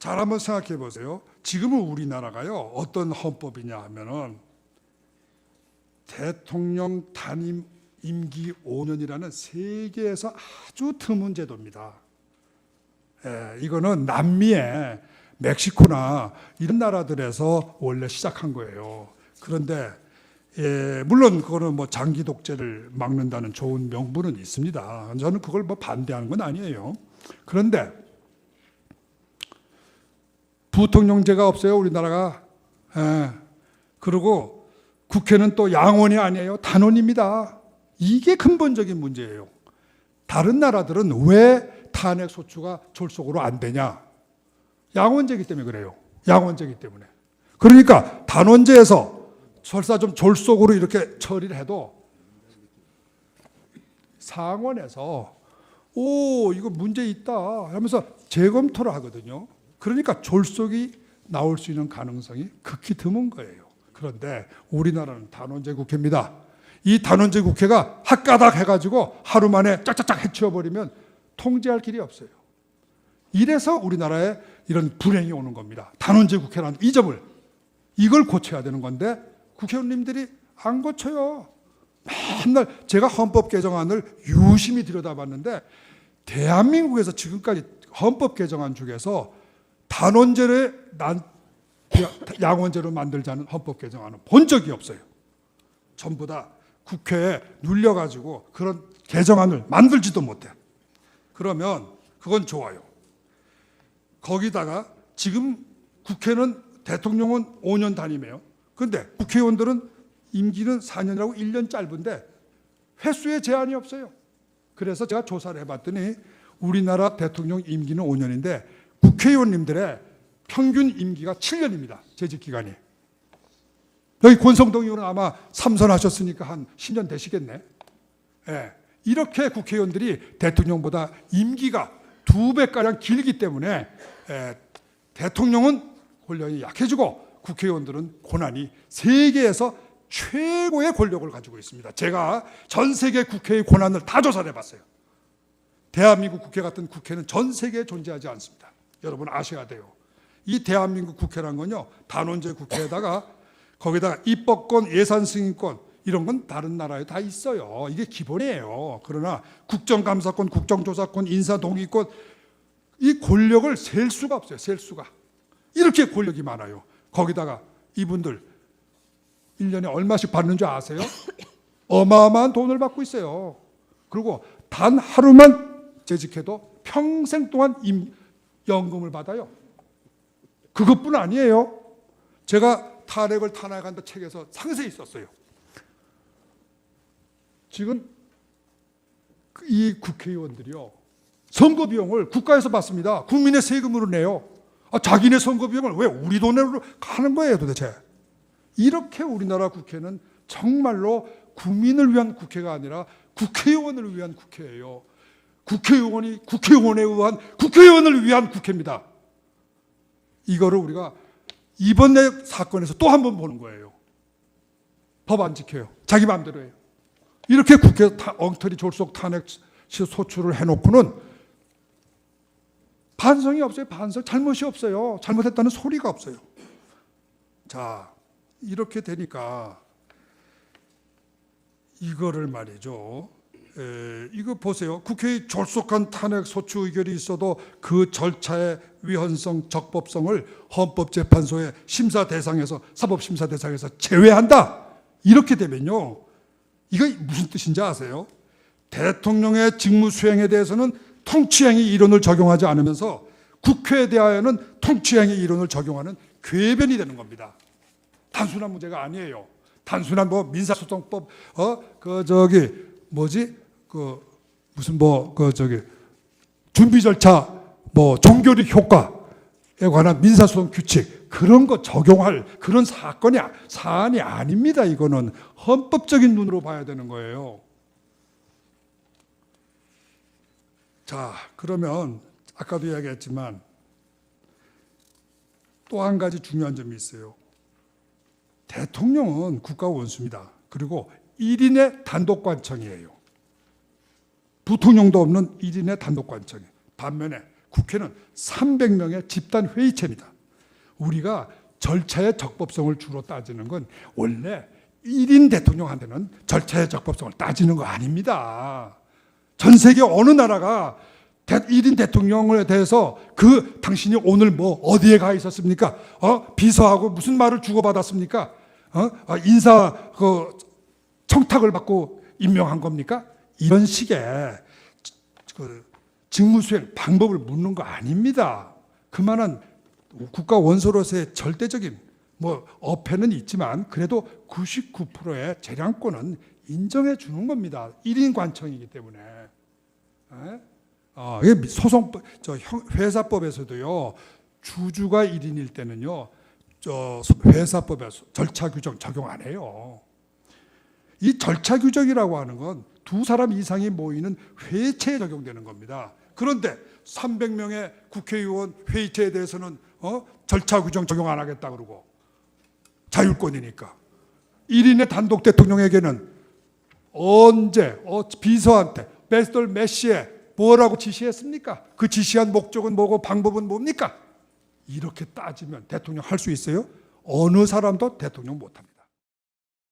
잘 한번 생각해 보세요. 지금은 우리나라가요, 어떤 헌법이냐 하면은 대통령 단임 임기 5년이라는 세계에서 아주 드문 제도입니다. 이거는 남미의 멕시코나 이런 나라들에서 원래 시작한 거예요. 그런데 물론 그거는 뭐 장기 독재를 막는다는 좋은 명분은 있습니다. 저는 그걸 뭐 반대하는 건 아니에요. 그런데 부통령제가 없어요, 우리나라가. 그리고 국회는 또 양원이 아니에요, 단원입니다. 이게 근본적인 문제예요. 다른 나라들은 왜 탄핵 소추가 졸속으로 안 되냐? 양원제이기 때문에 그래요. 양원제이기 때문에. 그러니까 단원제에서 설사 좀 졸속으로 이렇게 처리를 해도 상원에서 이거 문제 있다 하면서 재검토를 하거든요. 그러니까 졸속이 나올 수 있는 가능성이 극히 드문 거예요. 그런데 우리나라는 단원제 국회입니다. 이 단원제 국회가 핫가닥 해가지고 하루 만에 짝짝짝 해치워버리면 통제할 길이 없어요. 이래서 우리나라에 이런 불행이 오는 겁니다. 단원제 국회라는 이 점을, 이걸 고쳐야 되는 건데 국회의원님들이 안 고쳐요. 맨날 제가 헌법 개정안을 유심히 들여다봤는데 대한민국에서 지금까지 헌법 개정안 중에서 단원제를 양원제로 만들자는 헌법 개정안은 본 적이 없어요. 전부 다 국회에 눌려가지고 그런 개정안을 만들지도 못해. 그러면 그건 좋아요. 거기다가 지금 국회는 대통령은 5년 단임이에요. 그런데 국회의원들은 임기는 4년이라고 1년 짧은데 횟수에 제한이 없어요. 그래서 제가 조사를 해봤더니 우리나라 대통령 임기는 5년인데 국회의원님들의 평균 임기가 7년입니다. 재직 기간이. 여기 권성동 의원은 아마 3선 하셨으니까 한 10년 되시겠네. 이렇게 국회의원들이 대통령보다 임기가 2배가량 길기 때문에 대통령은 권력이 약해지고 국회의원들은 고난이 세계에서 최고의 권력을 가지고 있습니다. 제가 전 세계 국회의 고난을 다 조사를 해봤어요. 대한민국 국회 같은 국회는 전 세계에 존재하지 않습니다. 여러분 아셔야 돼요. 이 대한민국 국회란 건요, 단원제 국회에다가 거기다가 입법권, 예산 승인권 이런 건 다른 나라에 다 있어요. 이게 기본이에요. 그러나 국정감사권, 국정조사권, 인사동의권, 이 권력을 셀 수가 없어요. 셀 수가. 이렇게 권력이 많아요. 거기다가 이분들 1년에 얼마씩 받는 줄 아세요? 어마어마한 돈을 받고 있어요. 그리고 단 하루만 재직해도 평생 동안 연금을 받아요. 그것뿐 아니에요. 제가 탄핵을 탄핵한다 책에서 상세히 썼어요. 지금 이 국회의원들이요, 선거 비용을 국가에서 받습니다. 국민의 세금으로 내요. 자기네 선거 비용을 왜 우리 돈으로 가는 거예요 도대체. 이렇게 우리나라 국회는 정말로 국민을 위한 국회가 아니라 국회의원을 위한 국회예요. 국회의원이 국회의원에 의한 국회의원을 위한 국회입니다. 이거를 우리가 이번에 사건에서 또 한 번 보는 거예요. 법 안 지켜요. 자기 마음대로 해요. 이렇게 국회 엉터리 졸속 탄핵 소추를 해놓고는 반성이 없어요. 반성. 잘못이 없어요. 잘못했다는 소리가 없어요. 자, 이렇게 되니까 이거를 말이죠. 이거 보세요. 국회의 졸속한 탄핵 소추 의결이 있어도 그 절차의 위헌성, 적법성을 헌법재판소의 심사 대상에서, 사법심사 대상에서 제외한다. 이렇게 되면요, 이거 무슨 뜻인지 아세요? 대통령의 직무 수행에 대해서는 통치행위 이론을 적용하지 않으면서 국회에 대하여는 통치행위 이론을 적용하는 궤변이 되는 겁니다. 단순한 문제가 아니에요. 단순한 뭐 민사소송법, 준비 절차, 종교적 효과에 관한 민사소송 규칙, 그런 거 적용할 그런 사안이 아닙니다. 이거는 헌법적인 눈으로 봐야 되는 거예요. 자, 그러면 아까도 이야기했지만 또 한 가지 중요한 점이 있어요. 대통령은 국가 원수입니다. 그리고 1인의 단독관청이에요. 부통령도 없는 1인의 단독관청이에요. 반면에 국회는 300명의 집단 회의체입니다. 우리가 절차의 적법성을 주로 따지는 건 원래 1인 대통령한테는 절차의 적법성을 따지는 거 아닙니다. 전 세계 어느 나라가 1인 대통령에 대해서 당신이 오늘 뭐 어디에 가 있었습니까? 비서하고 무슨 말을 주고받았습니까? 인사 청탁을 받고 임명한 겁니까? 이런 식의 직무수행 방법을 묻는 거 아닙니다. 그만한 국가 원수로서의 절대적인 어폐는 있지만 그래도 99%의 재량권은 인정해 주는 겁니다. 1인 관청이기 때문에. 이게 회사법에서도요. 주주가 1인일 때는요. 회사법에 절차 규정 적용 안 해요. 이 절차 규정이라고 하는 건 두 사람 이상이 모이는 회의체에 적용되는 겁니다. 그런데 300명의 국회의원 회의체에 대해서는 절차 규정 적용 안 하겠다 그러고 자율권이니까 1인의 단독 대통령에게는 언제 비서한테 몇 시에 뭐라고 지시했습니까? 그 지시한 목적은 뭐고 방법은 뭡니까? 이렇게 따지면 대통령 할 수 있어요? 어느 사람도 대통령 못합니다.